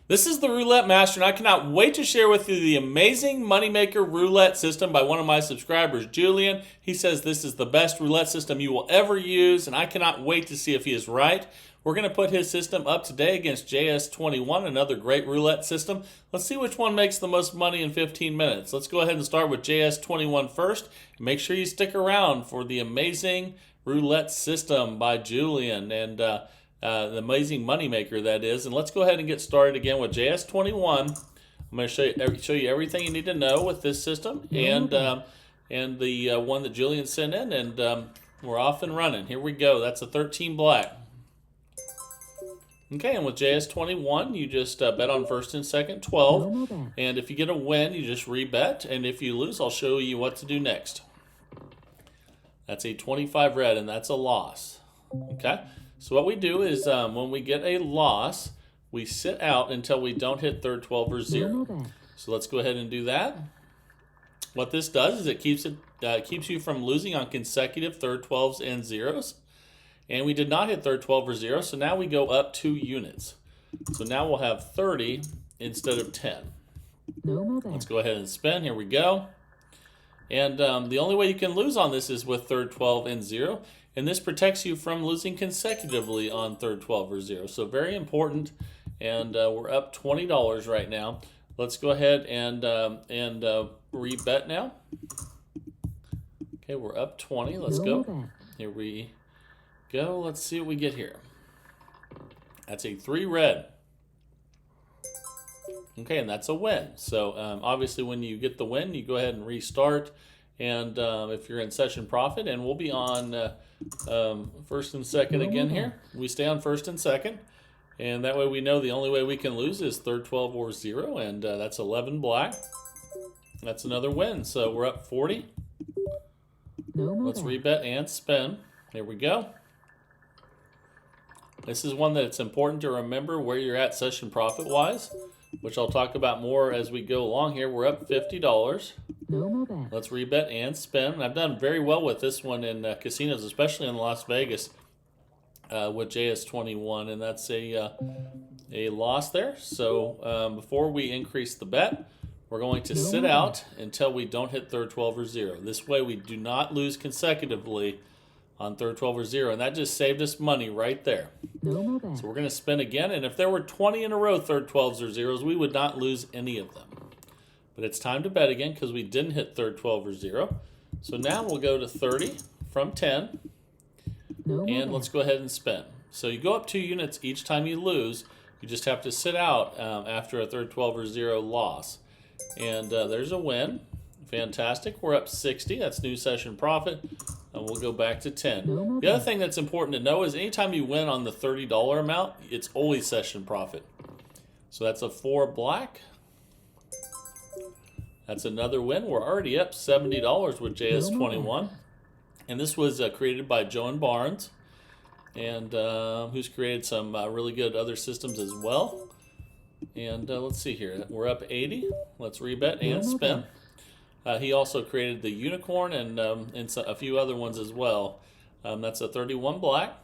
This is the Roulette Master, and I cannot wait to share with you the amazing Moneymaker roulette system by one of my subscribers, Julian. He says this is the best roulette system you will ever use, and I cannot wait to see if he is right. We're going to put his system up today against JS21, another great roulette system. Let's see which one makes the most money in 15 minutes. Let's go ahead and start with JS21 first. Make sure you stick around for the amazing roulette system by Julian and the amazing Moneymaker, that is. And let's go ahead and get started again with JS21. I'm going to show you everything you need to know with this system and the one that Julian sent in, and we're off and running. Here we go. That's a 13 black. Okay, and with JS21, you just bet on first and second 12, and if you get a win, you just rebet, and if you lose, I'll show you what to do next. That's a 25 red, and that's a loss. Okay, so what we do is when we get a loss, we sit out until we don't hit third 12 or 0. So let's go ahead and do that. What this does is it keeps you from losing on consecutive third 12s and 0s. And we did not hit third 12 or 0, so now we go up 2 units. So now we'll have 30 instead of 10. Let's go ahead and spin. Here we go. And the only way you can lose on this is with third 12 and 0. And this protects you from losing consecutively on third 12 or 0. So very important. And we're up $20 right now. Let's go ahead and rebet now. Okay, we're up 20. Let's go. Here we go. Let's see what we get here. That's a 3 red. Okay, and that's a win. So obviously when you get the win, you go ahead and restart. And if you're in session profit, and we'll be on first and second again here. We stay on first and second. And that way we know the only way we can lose is third 12 or 0. And that's 11 black. That's another win. So we're up 40. Let's rebet and spin. Here we go. This is one that it's important to remember where you're at session profit-wise, which I'll talk about more as we go along here. We're up $50. Let's rebet and spin. And I've done very well with this one in casinos, especially in Las Vegas with JS21, and that's a loss there. So before we increase the bet, we're going to sit out until we don't hit third 12 or 0. This way we do not lose consecutively on third 12 or 0, and that just saved us money right there. So we're going to spin again, and if there were 20 in a row third 12s or 0s, we would not lose any of them. But it's time to bet again because we didn't hit third 12 or 0. So now we'll go to 30 from 10, and let's go ahead and spin. So you go up 2 units each time you lose. You just have to sit out after a third 12 or 0 loss. And there's a win. Fantastic. We're up 60. That's new session profit. And we'll go back to 10. The other thing that's important to know is anytime you win on the $30 amount, it's always session profit. So that's a 4 black. That's another win. We're already up $70 with JS21. And this was created by Joan Barnes, and who's created some really good other systems as well. And let's see here. We're up 80. Let's rebet and spin. He also created the unicorn and a few other ones as well. That's a 31 black.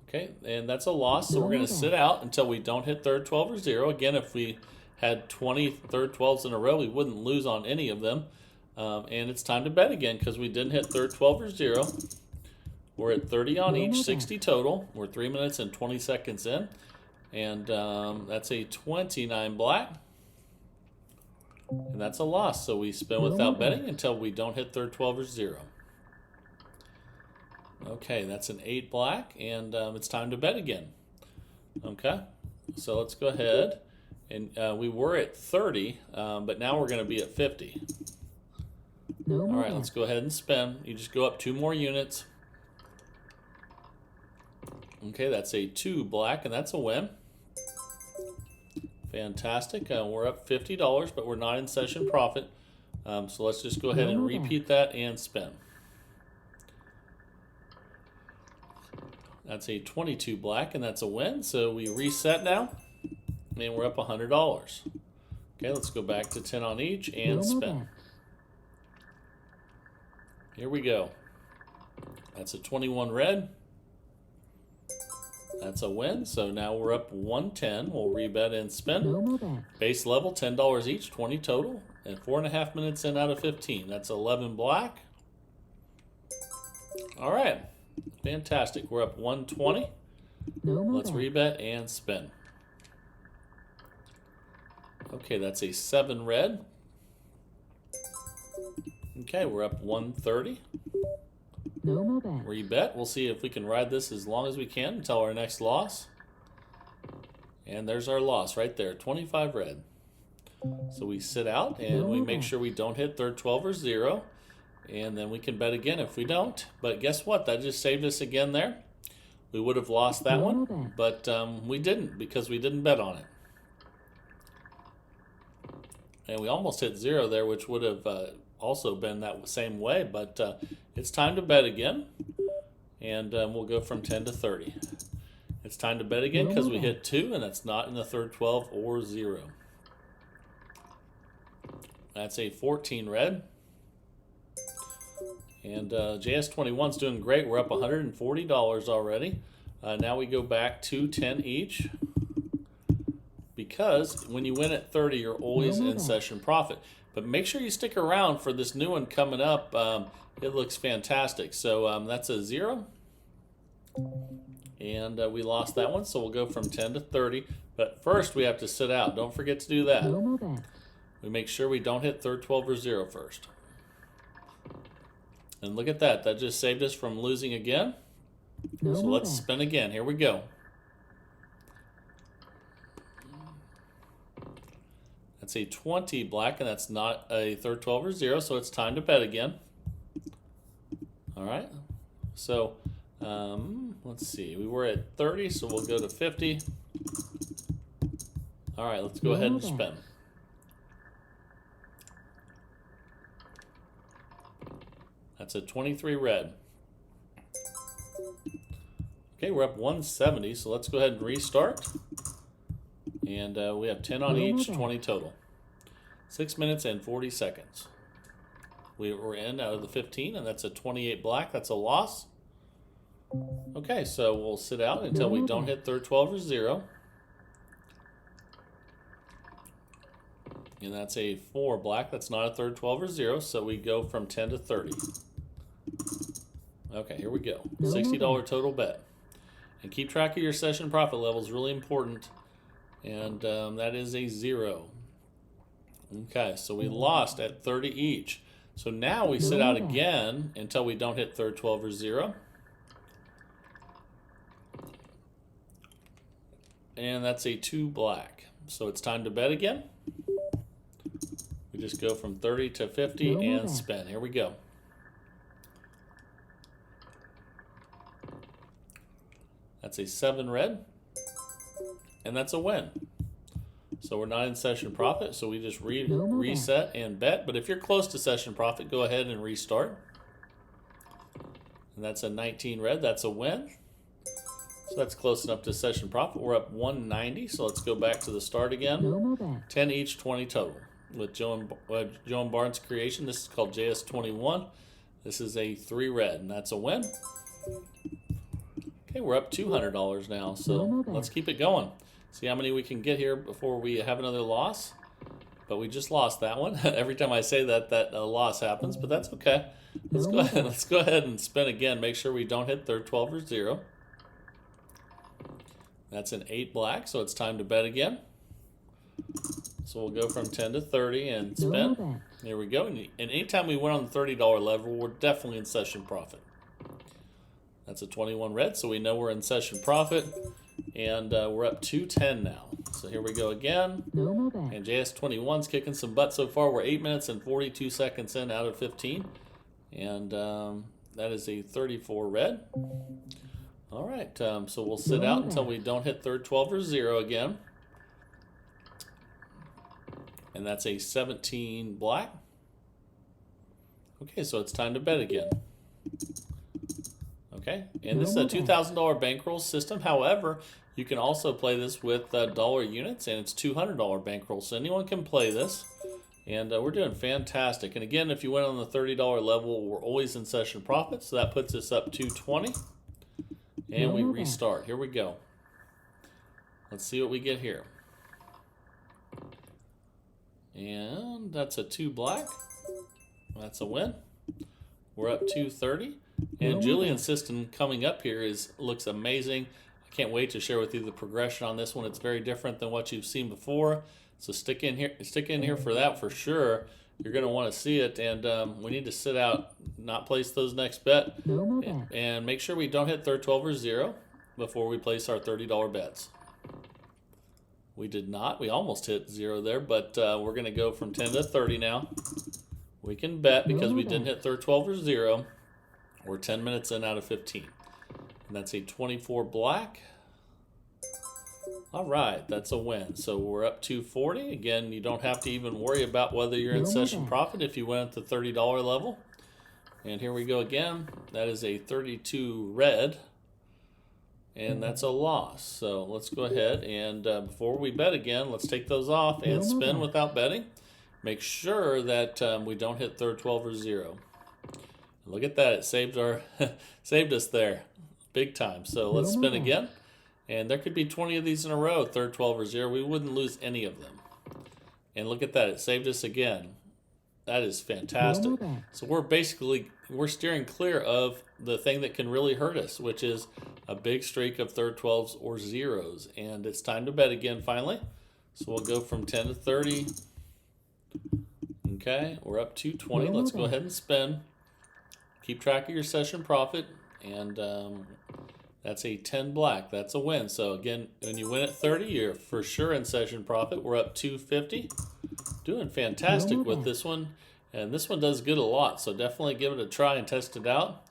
Okay, and that's a loss, so we're going to sit out until we don't hit third 12 or 0. Again, if we had 20 third 12s in a row, we wouldn't lose on any of them. And it's time to bet again because we didn't hit third 12 or 0. We're at 30 on each, 60 total. We're 3 minutes and 20 seconds in. And that's a 29 black. And that's a loss, so we spin without betting until we don't hit third 12 or 0. Okay, that's an 8 black, and it's time to bet again. Okay, so let's go ahead. And we were at 30, but now we're going to be at 50. All right, let's go ahead and spin. You just go up 2 more units. Okay, that's a 2 black, and that's a win. Fantastic. We're up $50, but we're not in session profit. So let's just go ahead and repeat that and spin. That's a 22 black, and that's a win. So we reset now, and we're up $100. Okay, let's go back to 10 on each and spin. Here we go. That's a 21 red. That's a win. So now we're up 110. We'll rebet and spin. No more bet. Base level, $10 each, 20 total. And 4.5 minutes in out of 15. That's 11 black. All right. Fantastic. We're up 120. No more Let's bet. rebet and spin. Okay, that's a 7 red. Okay, we're up 130. No more bet. Rebet. We'll see if we can ride this as long as we can until our next loss. And there's our loss right there, 25 red. So we sit out and we make sure we don't hit third 12 or 0. And then we can bet again if we don't. But guess what? That just saved us again there. We would have lost that one, but we didn't because we didn't bet on it. And we almost hit 0 there, which would have also been that same way. But it's time to bet again. And we'll go from 10 to 30. It's time to bet again because we hit 2, and that's not in the third 12 or 0. That's a 14 red. And JS21's doing great. We're up $140 already. Now we go back to 10 each. Because when you win at 30, you're always in session profit. But make sure you stick around for this new one coming up. It looks fantastic. So that's a 0. And we lost that one, so we'll go from 10 to 30. But first, we have to sit out. Don't forget to do that. We make sure we don't hit third 12 or 0 first. And look at that. That just saved us from losing again. So let's spin again. Here we go. That's a 20 black, and that's not a third 12 or 0, so it's time to bet again. All right. So let's see. We were at 30, so we'll go to 50. All right, let's go ahead and spin. That's a 23 red. Okay, we're up 170, so let's go ahead and restart. And we have 10 on each, 20 total. 6 minutes and 40 seconds. We were in out of the 15, and that's a 28 black. That's a loss. Okay, so we'll sit out until we don't hit third 12 or 0. And that's a 4 black. That's not a third 12 or 0, so we go from 10 to 30. Okay, here we go. $60 total bet. And keep track of your session profit levels, really important. And that is a 0. Okay, so we lost at 30 each. So now we sit out again until we don't hit third 12 or 0. And that's a 2 black. So it's time to bet again. We just go from 30 to 50 and spin. Here we go. That's a 7 red. And that's a win. So we're not in session profit, so we just reset and bet. But if you're close to session profit, go ahead and restart. And that's a 19 red. That's a win. So that's close enough to session profit. We're up 190, so let's go back to the start again. 10 each, 20 total. With Joe and Barnes' creation, this is called JS21. This is a 3 red, and that's a win. Okay, we're up $200 now, so let's keep it going. See how many we can get here before we have another loss. But we just lost that one. Every time I say that, that loss happens, but that's okay. Let's go ahead and spin again. Make sure we don't hit third 12 or 0. That's an 8 black, so it's time to bet again. So we'll go from 10 to 30 and spin. There we go. And anytime we win on the $30 level, we're definitely in session profit. That's a 21 red, so we know we're in session profit. And we're up 210 now. So here we go again. And JS21's kicking some butt so far. We're 8 minutes and 42 seconds in out of 15. And that is a 34 red. All right, so we'll sit out until we don't hit third 12 or 0 again. And that's a 17 black. Okay, so it's time to bet again. Okay, and this is a $2,000 bankroll system. However, you can also play this with dollar units, and it's $200 bankroll. So anyone can play this, and we're doing fantastic. And again, if you went on the $30 level, we're always in session profit. So that puts us up 220, and we restart. Here we go. Let's see what we get here. And that's a 2 black. That's a win. We're up 230. And Julian's system coming up here looks amazing. I can't wait to share with you the progression on this one. It's very different than what you've seen before. So stick in here for that for sure. You're going to want to see it, and we need to sit out, not place those next bet, and make sure we don't hit third 12 or 0 before we place our $30 bets. We did not. We almost hit 0 there, but we're going to go from 10 to 30 now. We can bet because we didn't hit third 12 or 0. We're 10 minutes in out of 15. And that's a 24 black. All right, that's a win. So we're up 240. Again, you don't have to even worry about whether you're in session profit if you went at the $30 level. And here we go again. That is a 32 red. And that's a loss. So let's go ahead and before we bet again, let's take those off and spin without betting. Make sure that we don't hit third 12 or 0. Look at that. It saved us there big time. So let's spin again. And there could be 20 of these in a row, third 12 or 0. We wouldn't lose any of them. And look at that. It saved us again. That is fantastic. So we're steering clear of the thing that can really hurt us, which is a big streak of third 12s or 0s. And it's time to bet again finally. So we'll go from 10 to 30. Okay, we're up 220. Let's go ahead and spin. Keep track of your session profit. And that's a 10 black. That's a win. So again, when you win at 30, you're for sure in session profit. We're up 250. Doing fantastic with this one. And this one does good a lot. So definitely give it a try and test it out.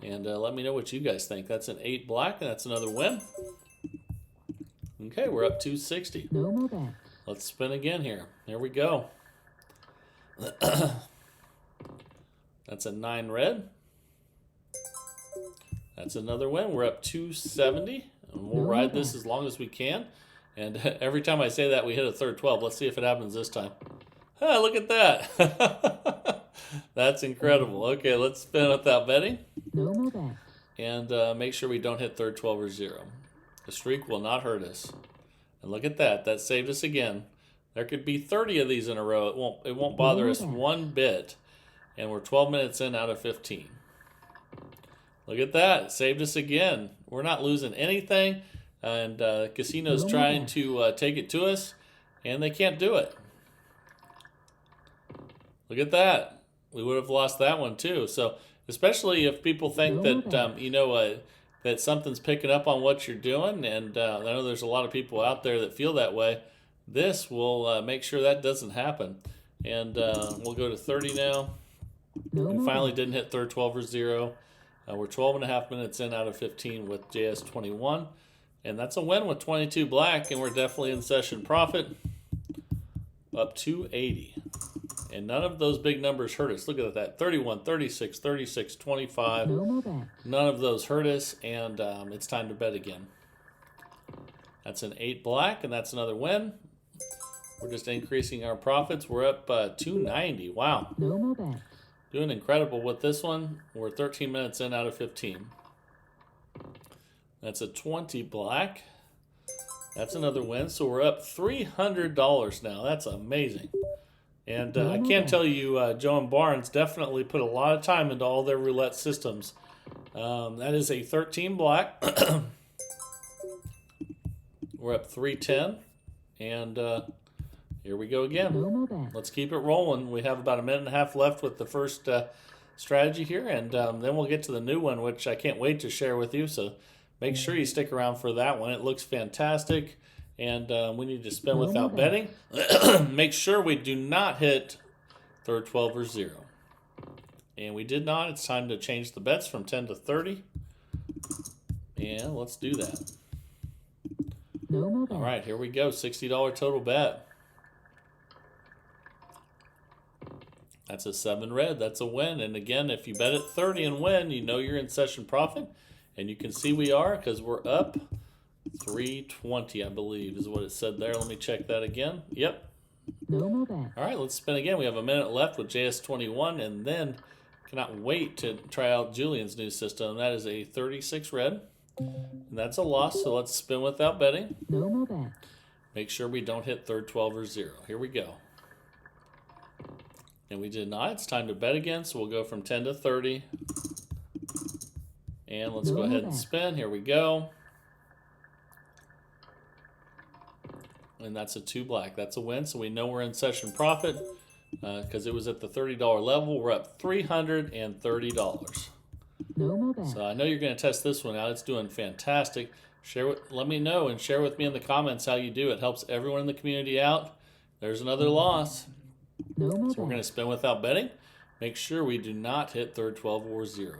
And let me know what you guys think. That's an 8 black, and that's another win. Okay, we're up 260. Let's spin again here. Here we go. That's a 9 red. That's another win. We're up 270. And we'll ride this as long as we can. And every time I say that, we hit a third 12. Let's see if it happens this time. Ah, look at that. That's incredible. Okay, let's spin without betting. And make sure we don't hit third 12 or 0. The streak will not hurt us. And look at that. That saved us again. There could be 30 of these in a row. It won't bother us one bit. And we're 12 minutes in out of 15. Look at that. It saved us again. We're not losing anything. And casino's trying to take it to us. And they can't do it. Look at that. We would have lost that one too. So especially if people think that, that something's picking up on what you're doing. And I know there's a lot of people out there that feel that way. This will make sure that doesn't happen. And we'll go to 30 now. And finally didn't hit third 12 or 0. We're 12 and a half minutes in out of 15 with JS21. And that's a win with 22 black. And we're definitely in session profit. Up 280. And none of those big numbers hurt us. Look at that. 31, 36, 36, 25. None of those hurt us. And it's time to bet again. That's an 8 black. And that's another win. We're just increasing our profits. We're up 290. Wow. Doing incredible with this one. We're 13 minutes in out of 15. That's a 20 black. That's another win. So we're up $300 now. That's amazing. And I can tell you, Joe and Barnes definitely put a lot of time into all their roulette systems. That is a 13 black. We're up 310. And here we go again. Let's keep it rolling. We have about a minute and a half left with the first strategy here. And then we'll get to the new one, which I can't wait to share with you. So make sure you stick around for that one. It looks fantastic. And we need to spin without betting. Make sure we do not hit third 12 or 0. And we did not. It's time to change the bets from 10 to 30. And let's do that. All right, here we go. $60 total bet. That's a 7 red. That's a win. And again, if you bet at 30 and win, you know you're in session profit. And you can see we are because we're up 320, I believe, is what it said there. Let me check that again. Yep. All right, let's spin again. We have a minute left with JS21, and then cannot wait to try out Julian's new system. That is a 36 red. And that's a loss, so let's spin without betting. No more bet. Make sure we don't hit third 12 or 0. Here we go. And we did not. It's time to bet again, so we'll go from 10 to 30. And let's go ahead and spin. Here we go. And that's a 2 black. That's a win, so we know we're in session profit because it was at the $30 level. We're up $330. No more bet. So I know you're going to test this one out. It's doing fantastic. Let me know and share with me in the comments how you do. It helps everyone in the community out. There's another loss. No more So we're going bet. to spin without betting. Make sure we do not hit third 12 or 0.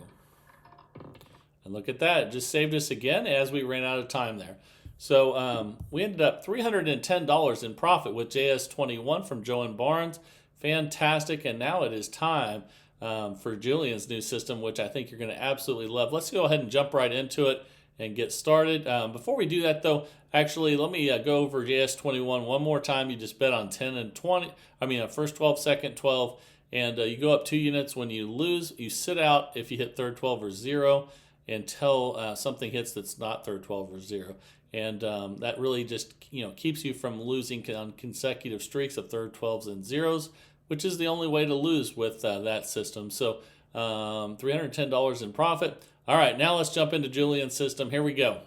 And look at that. It just saved us again as we ran out of time there. So we ended up $310 in profit with JS21 from Joan Barnes. Fantastic. And now it is time for Julian's new system, which I think you're going to absolutely love. Let's go ahead and jump right into it and get started. Before we do that, though, actually, let me go over JS21 one more time. You just bet on 10 and 20. I mean, first 12, second 12, and you go up 2 units. When you lose, you sit out if you hit third 12 or 0 until something hits that's not third 12 or 0. And that really just keeps you from losing on consecutive streaks of third 12s and 0s, which is the only way to lose with that system. So $310 in profit. All right, now let's jump into Julian's system. Here we go.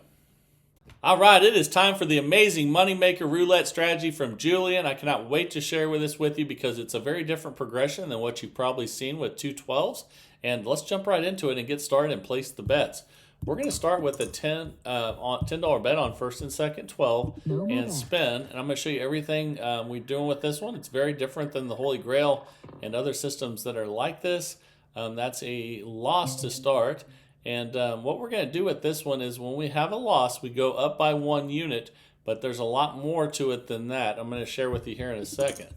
All right, it is time for the amazing Moneymaker roulette strategy from Julian. I cannot wait to share this with you because it's a very different progression than what you've probably seen with 2 12s. And let's jump right into it and get started and place the bets. We're going to start with a $10 bet on first and second 12 and spin. And I'm going to show you everything we're doing with this one. It's very different than the Holy Grail and other systems that are like this. That's a loss to start. And what we're going to do with this one is when we have a loss, we go up by 1 unit, but there's a lot more to it than that. I'm going to share with you here in a second.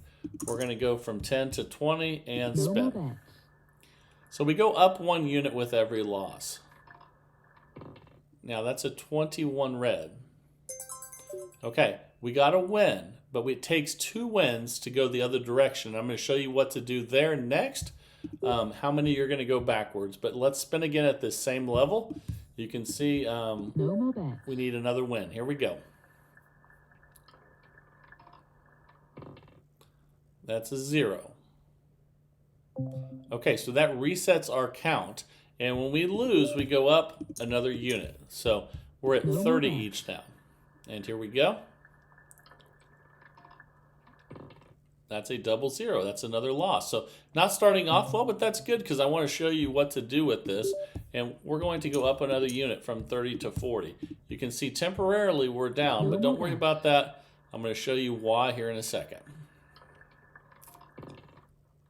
We're going to go from 10 to 20 and spin. So we go up 1 unit with every loss. Now that's a 21 red. Okay, we got a win, but it takes 2 wins to go the other direction. I'm going to show you what to do there next. How many you're going to go backwards, but let's spin again at this same level. You can see we need another win. Here we go. That's a 0. Okay, so that resets our count, and when we lose, we go up another unit. So we're at 30 each now. And here we go. That's a double 0. That's another loss. So not starting off well, but that's good because I want to show you what to do with this. And we're going to go up another unit from 30 to 40. You can see temporarily we're down, but don't worry about that. I'm going to show you why here in a second.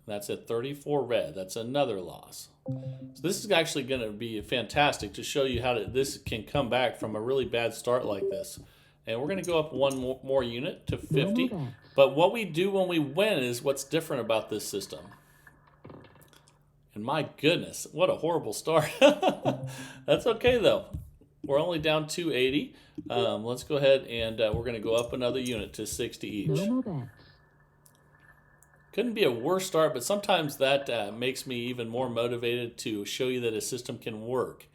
That's at 34 red. That's another loss. So this is actually going to be fantastic to show you how this can come back from a really bad start like this. And we're going to go up 1 more unit to 50. But what we do when we win is what's different about this system. And my goodness, what a horrible start. That's okay, though. We're only down 280. Let's go ahead and we're going to go up another unit to 60 each. Couldn't be a worse start, but sometimes that makes me even more motivated to show you that a system can work.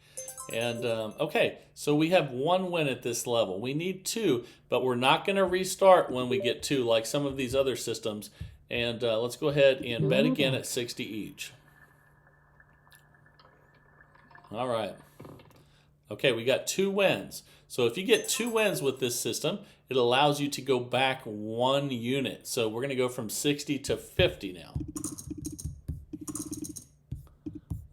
And okay, so we have 1 win at this level. We need 2, but we're not going to restart when we get 2 like some of these other systems. And let's go ahead and bet again at 60 each. All right. Okay, we got 2 wins. So if you get 2 wins with this system, it allows you to go back 1 unit. So we're going to go from 60 to 50 now.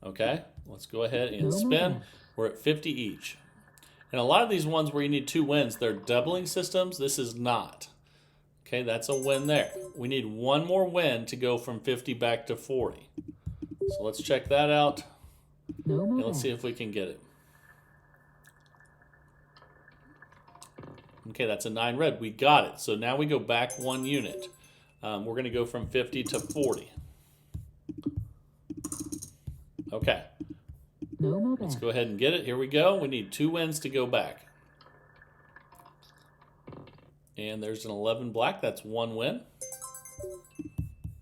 Okay, let's go ahead and spin. We're at 50 each. And a lot of these ones where you need 2 wins, they're doubling systems. This is not. Okay, that's a win there. We need 1 more win to go from 50 back to 40. So let's check that out. And let's see if we can get it. Okay, that's a 9 red. We got it. So now we go back 1 unit. We're going to go from 50 to 40. Okay. Let's go ahead and get it. Here we go. We need 2 wins to go back. And there's an 11 black. That's 1 win.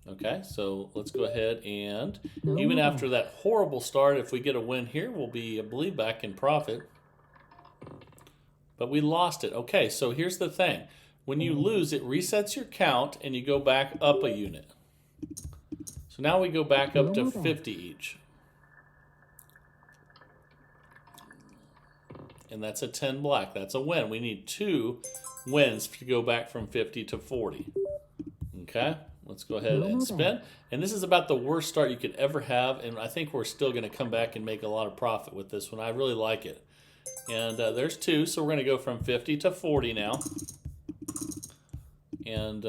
Okay, so let's go ahead and even after that horrible start, if we get a win here, we'll be, I believe, back in profit. but we lost it. Okay, so here's the thing. When you lose, it resets your count and you go back up a unit. So now we go back up to 50 each. And that's a 10 black. That's a win. We need 2 wins to go back from 50 to 40. Okay, let's go ahead and spin. And this is about the worst start you could ever have, and I think we're still going to come back and make a lot of profit with this one. I really like it. And there's 2, so we're going to go from 50 to 40 now. And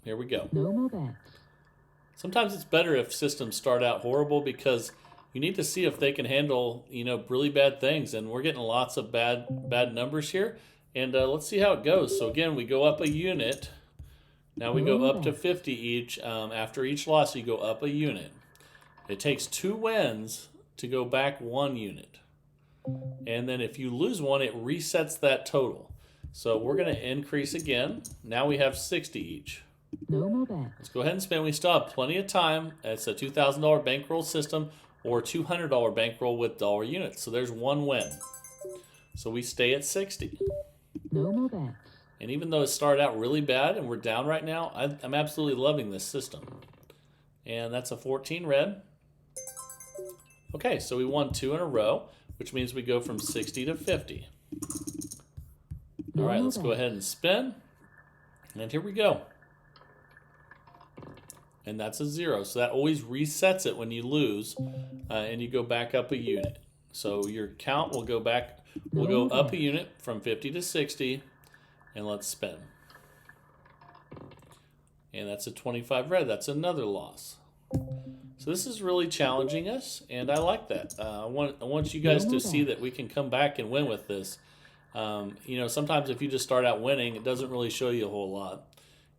here we go. No more bets. Sometimes it's better if systems start out horrible because you need to see if they can handle, really bad things. And we're getting lots of bad numbers here. And let's see how it goes. So again, we go up a unit. Now we go up to 50 each. After each loss, you go up a unit. It takes 2 wins to go back 1 unit. And then if you lose one, it resets that total. So we're going to increase again. Now we have 60 each. No more bets. Let's go ahead and spin. We still have plenty of time. It's a $2,000 bankroll system or $200 bankroll with dollar units. So there's 1 win. So we stay at 60. No more bets. And even though it started out really bad and we're down right now, I'm absolutely loving this system. And that's a 14 red. Okay, so we won 2 in a row, which means we go from 60 to 50. All right, let's go ahead and spin. And here we go. And that's a 0. So that always resets it when you lose and you go back up a unit. So your count will go back, we'll go up a unit from 50 to 60. And let's spin. And that's a 25 red. That's another loss. So this is really challenging us, and I like that. I want you guys to see that we can come back and win with this. Sometimes if you just start out winning, it doesn't really show you a whole lot.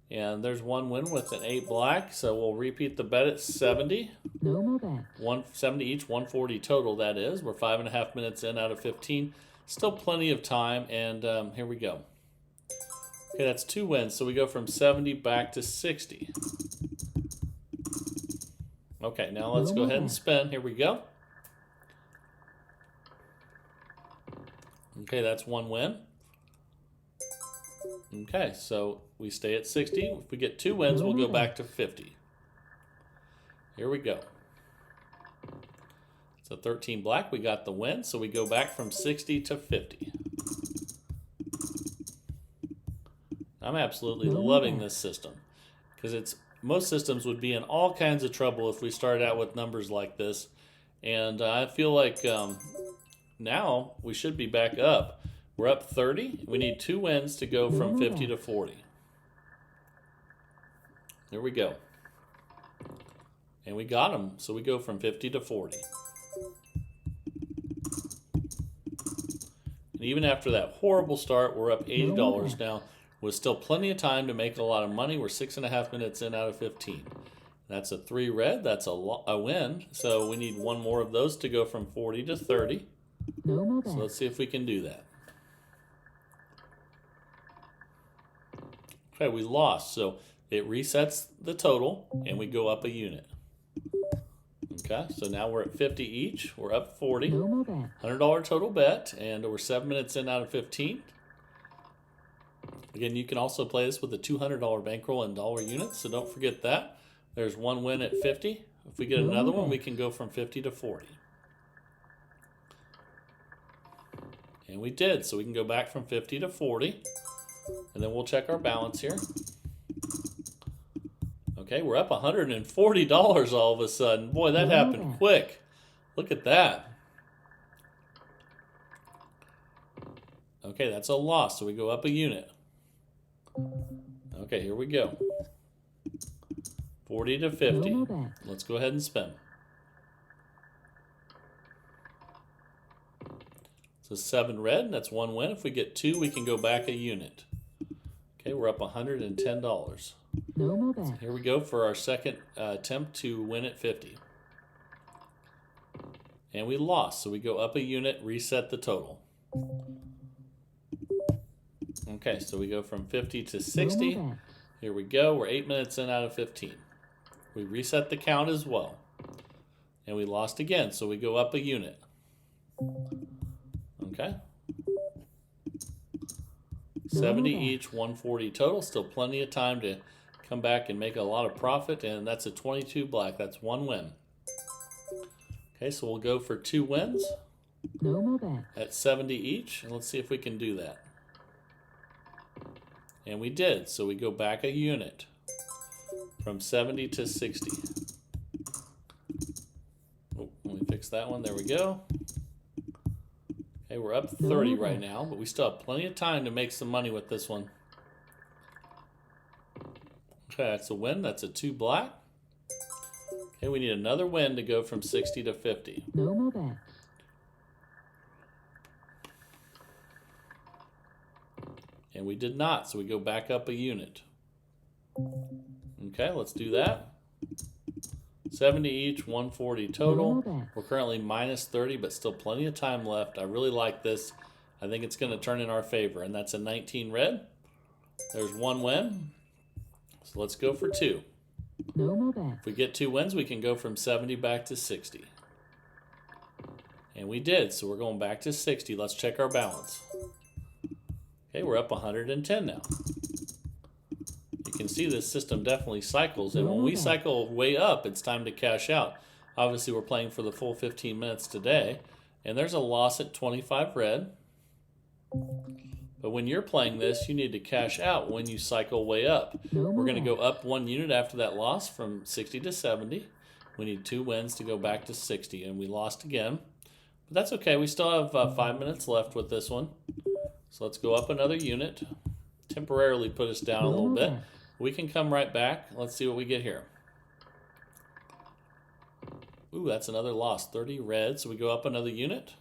And there's 1 win with an 8 black, so we'll repeat the bet at 70. No more bets. 170 each, 140 total, that is. We're 5.5 minutes in out of 15. Still plenty of time, and here we go. Okay, that's 2 wins, so we go from 70 back to 60. Okay, now let's go ahead and spin. Here we go. Okay, that's 1 win. Okay, so we stay at 60. If we get 2 wins, we'll go back to 50. Here we go. So 13 black, we got the win, so we go back from 60 to 50. I'm absolutely loving this system because most systems would be in all kinds of trouble if we started out with numbers like this. And I feel like now we should be back up. We're up 30. We need 2 wins to go from 50 to 40. There we go. And we got them. So we go from 50 to 40. And even after that horrible start, we're up $80 now. With still plenty of time to make a lot of money. We're 6.5 minutes in out of 15. That's a 3 red. That's a win. So we need 1 more of those to go from 40 to 30. No more bets. So let's see if we can do that. Okay, we lost. So it resets the total, and we go up a unit. Okay, so now we're at 50 each. We're up 40. No more bets. $100 total bet, and we're 7 minutes in out of 15. Again, you can also play this with a $200 bankroll in dollar units, so don't forget that. There's 1 win at 50. If we get another one, we can go from 50 to 40. And we did, so we can go back from 50 to 40. And then we'll check our balance here. Okay, we're up $140 all of a sudden. Boy, that happened quick. Look at that. Okay, that's a loss, so we go up a unit. Okay, here we go. 40 to 50. Let's go ahead and spin. So 7 red, that's 1 win. If we get 2, we can go back a unit. Okay, we're up $110. No more bets. Here we go for our second attempt to win at 50. And we lost, so we go up a unit, reset the total. Okay, so we go from 50 to 60. Here we go. We're 8 minutes in out of 15. We reset the count as well. And we lost again, so we go up a unit. Okay. 70 each, 140 total. Still plenty of time to come back and make a lot of profit. And that's a 22 black. That's one win. Okay, so we'll go for 2 wins. No more bets. At 70 each. And let's see if we can do that. And we did. So we go back a unit from 70 to 60. Oh, let me fix that one. There we go. Okay, we're up 30 right now, but we still have plenty of time to make some money with this one. Okay, that's a win. That's a 2 black. Okay, we need another win to go from 60 to 50. No more bets. And we did not, so we go back up a unit. Okay, let's do that. 70 each, 140 total. We're currently minus 30, but still plenty of time left. I really like this. I think it's going to turn in our favor, and that's a 19 red. There's 1 win. So let's go for 2. No more bets. If we get 2 wins, we can go from 70 back to 60. And we did, so we're going back to 60. Let's check our balance. Okay, we're up 110 now. You can see this system definitely cycles, and when we cycle way up, it's time to cash out. Obviously, we're playing for the full 15 minutes today, and there's a loss at 25 red. But when you're playing this, you need to cash out when you cycle way up. We're going to go up 1 unit after that loss from 60 to 70. We need 2 wins to go back to 60, and we lost again. But that's okay. We still have 5 minutes left with this one. So let's go up another unit. Temporarily put us down a little bit. We can come right back. Let's see what we get here. Ooh, that's another loss. 30 red. So we go up another unit.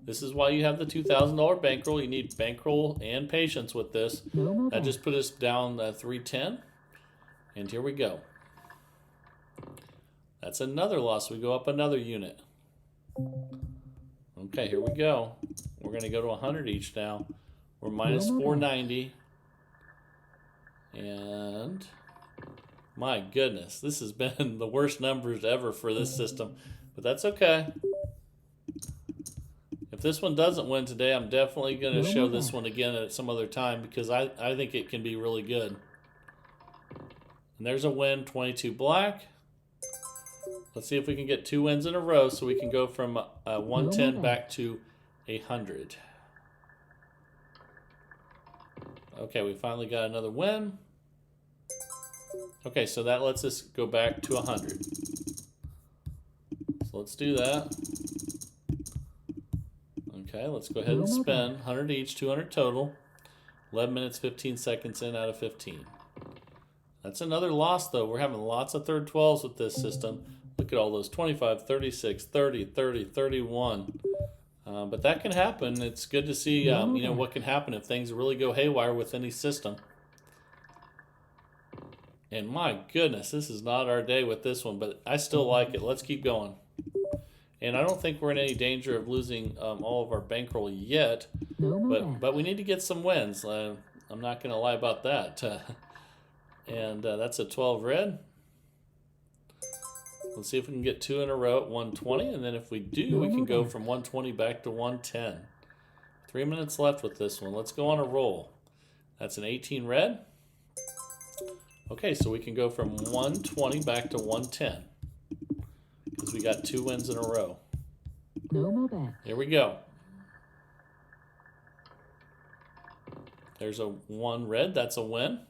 This is why you have the $2,000 bankroll. You need bankroll and patience with this. That just put us down 310. And here we go. That's another loss. We go up another unit. Okay, here we go. We're going to go to 100 each now. We're minus 490. And my goodness, this has been the worst numbers ever for this system. But that's okay. If this one doesn't win today, I'm definitely going to show this one again at some other time because I think it can be really good. And there's a win, 22 black. Let's see if we can get 2 wins in a row so we can go from 110 back to 100. Okay, we finally got another win. Okay, so that lets us go back to 100. So let's do that. Okay, let's go ahead and spin. 100 each, 200 total. 11 minutes, 15 seconds in out of 15. That's another loss, though. We're having lots of third 12s with this system. Look at all those 25, 36, 30, 30, 31. But that can happen. It's good to see you know, what can happen if things really go haywire with any system. And my goodness, this is not our day with this one, but I still like it. Let's keep going. And I don't think we're in any danger of losing all of our bankroll yet, but we need to get some wins. I'm not going to lie about that. And that's a 12 red. Let's see if we can get 2 in a row at 120, and then if we do, we can go from 120 back to 110. 3 minutes left with this one. Let's go on a roll. That's an 18 red. Okay, so we can go from 120 back to 110 because we got 2 wins in a row. No more bets. Here we go. There's a 1 red. That's a win.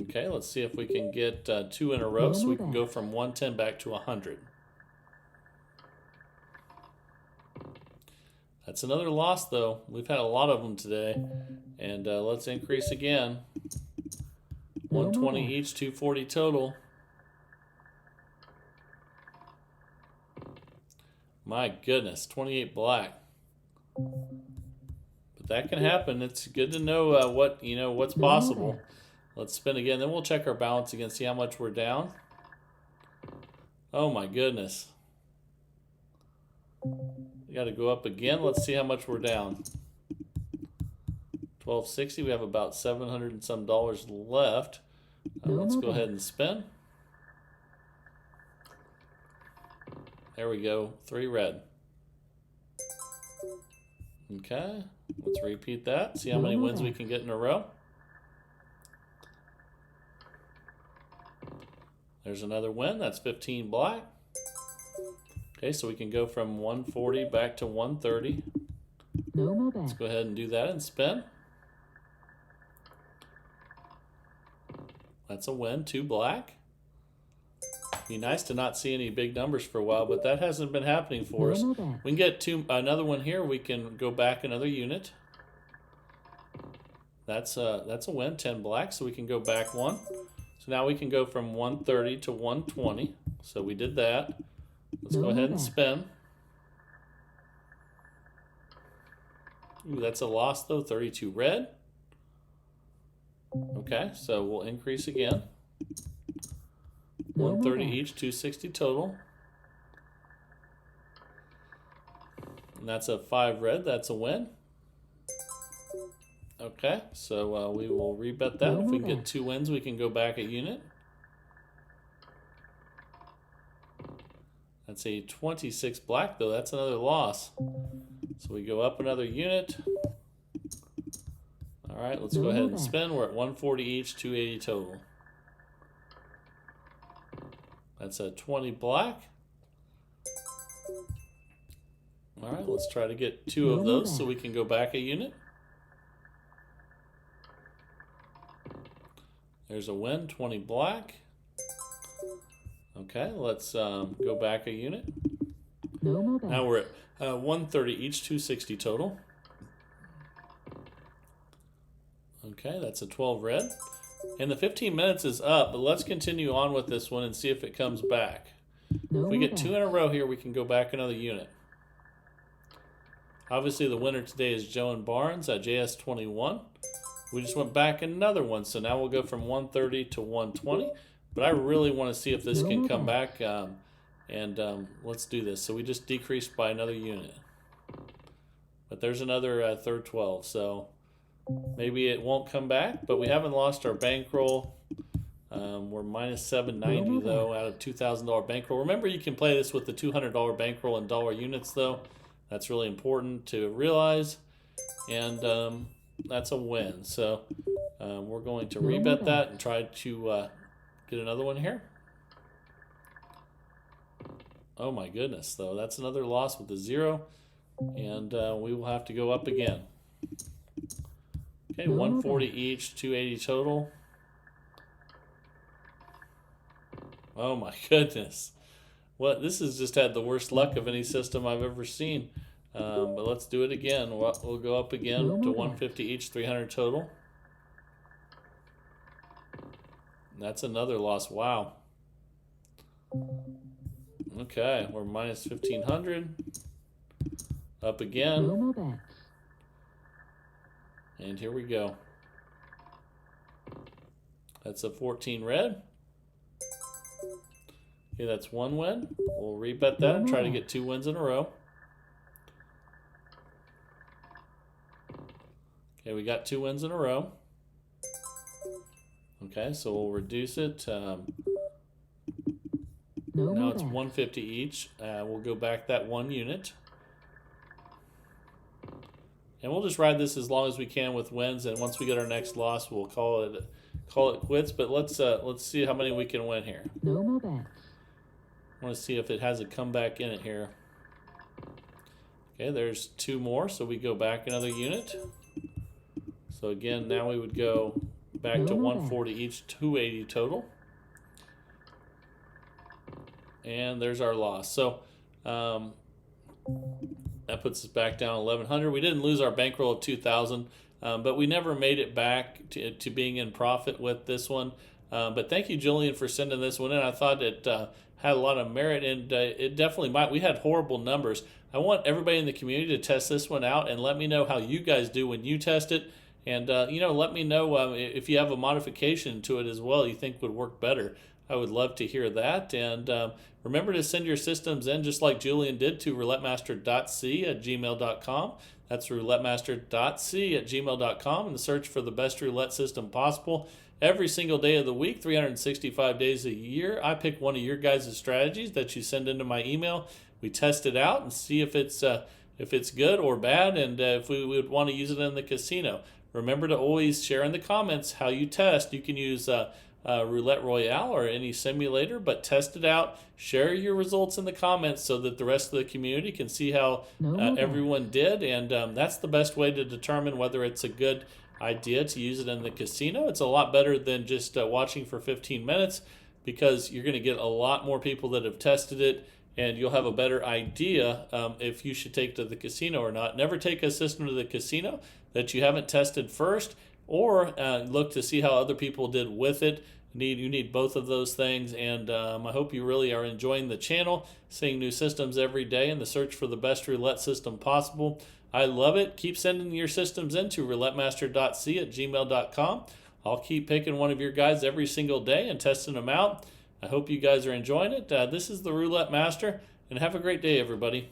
Okay, let's see if we can get 2 in a row so we can go from 110 back to 100. That's another loss, though. We've had a lot of them today. And let's increase again. 120 each, 240 total. My goodness, 28 black. But that can happen. It's good to know what's possible. Let's spin again, then we'll check our balance again, see how much we're down. Oh my goodness. We got to go up again. Let's see how much we're down. 1260. We have about $700 and some left. Let's go ahead and spin. There we go. 3 red. Okay, let's repeat that. See how many wins we can get in a row. There's another win. That's 15 black. Okay, so we can go from 140 back to 130. No more bet. Let's go ahead and do that and spin. That's a win, 2 black. Be nice to not see any big numbers for a while, but that hasn't been happening for us. We can get another one here. We can go back another unit. That's a win, 10 black, so we can go back one. So now we can go from 130 to 120. So we did that. Let's go ahead and spin. Ooh, that's a loss though, 32 red. Okay, so we'll increase again. 130 each, 260 total. And that's a 5 red, that's a win. Okay, so we will rebet that. If we can get 2 wins, we can go back a unit. That's a 26 black though, that's another loss. So we go up another unit. All right, let's go ahead and spin. We're at 140 each, 280 total. That's a 20 black. All right, let's try to get 2 of those so we can go back a unit. There's a win, 20 black. Okay, let's go back a unit. Now we're at 130 each, 260 total. Okay, that's a 12 red. And the 15 minutes is up, but let's continue on with this one and see if it comes back. If we get 2 in a row here, we can go back another unit. Obviously, the winner today is Joe and Barnes at JS21. We just went back another one, so now we'll go from 130 to 120. But I really want to see if this can come back, and let's do this. So we just decreased by another unit. But there's another third 12, so maybe it won't come back, but we haven't lost our bankroll. We're minus 790 though out of $2,000 bankroll. Remember, you can play this with the $200 bankroll in dollar units though. That's really important to realize, and that's a win. So we're going to rebet that and try to get another one here. Oh my goodness, though, that's another loss with the 0, and we will have to go up again. Okay, 140 each, 280 total. Oh my goodness. What, this has just had the worst luck of any system I've ever seen. But let's do it again. We'll go up again to 150 each, 300 total. That's another loss. Wow. Okay, we're minus 1,500. Up again. And here we go. That's a 14 red. Okay, that's 1 win. We'll rebet that and try to get 2 wins in a row. Okay, we got 2 wins in a row. Okay, so we'll reduce it. Now it's 150 each. We'll go back that 1 unit. And we'll just ride this as long as we can with wins, and once we get our next loss, we'll call it quits. But let's see how many we can win here. No more bets. I want to see if it has a comeback in it here. Okay, there's 2 more, so we go back another unit. So again, now we would go back to 140 each, 280 total. And there's our loss. So that puts us back down 1,100. We didn't lose our bankroll of 2,000, but we never made it back to being in profit with this one. But thank you, Julian, for sending this one in. I thought it had a lot of merit, and it definitely might. We had horrible numbers. I want everybody in the community to test this one out and let me know how you guys do when you test it. And, let me know if you have a modification to it as well you think would work better. I would love to hear that. And remember to send your systems in just like Julian did to roulettemaster.c@gmail.com. That's roulettemaster.c@gmail.com, and search for the best roulette system possible. Every single day of the week, 365 days a year, I pick one of your guys' strategies that you send into my email. We test it out and see if it's if it's good or bad, and if we would want to use it in the casino. Remember to always share in the comments how you test. You can use Roulette Royale or any simulator, but test it out. Share your results in the comments so that the rest of the community can see how everyone did, and that's the best way to determine whether it's a good idea to use it in the casino. It's a lot better than just watching for 15 minutes, because you're going to get a lot more people that have tested it, and you'll have a better idea if you should take to the casino or not. Never take a system to the casino that you haven't tested first, or look to see how other people did with it. You need both of those things, and I hope you really are enjoying the channel, seeing new systems every day in the search for the best roulette system possible. I love it. Keep sending your systems into roulettemaster.c@gmail.com. I'll keep picking one of your guys every single day and testing them out. I hope you guys are enjoying it. This is the Roulette Master, and have a great day, everybody.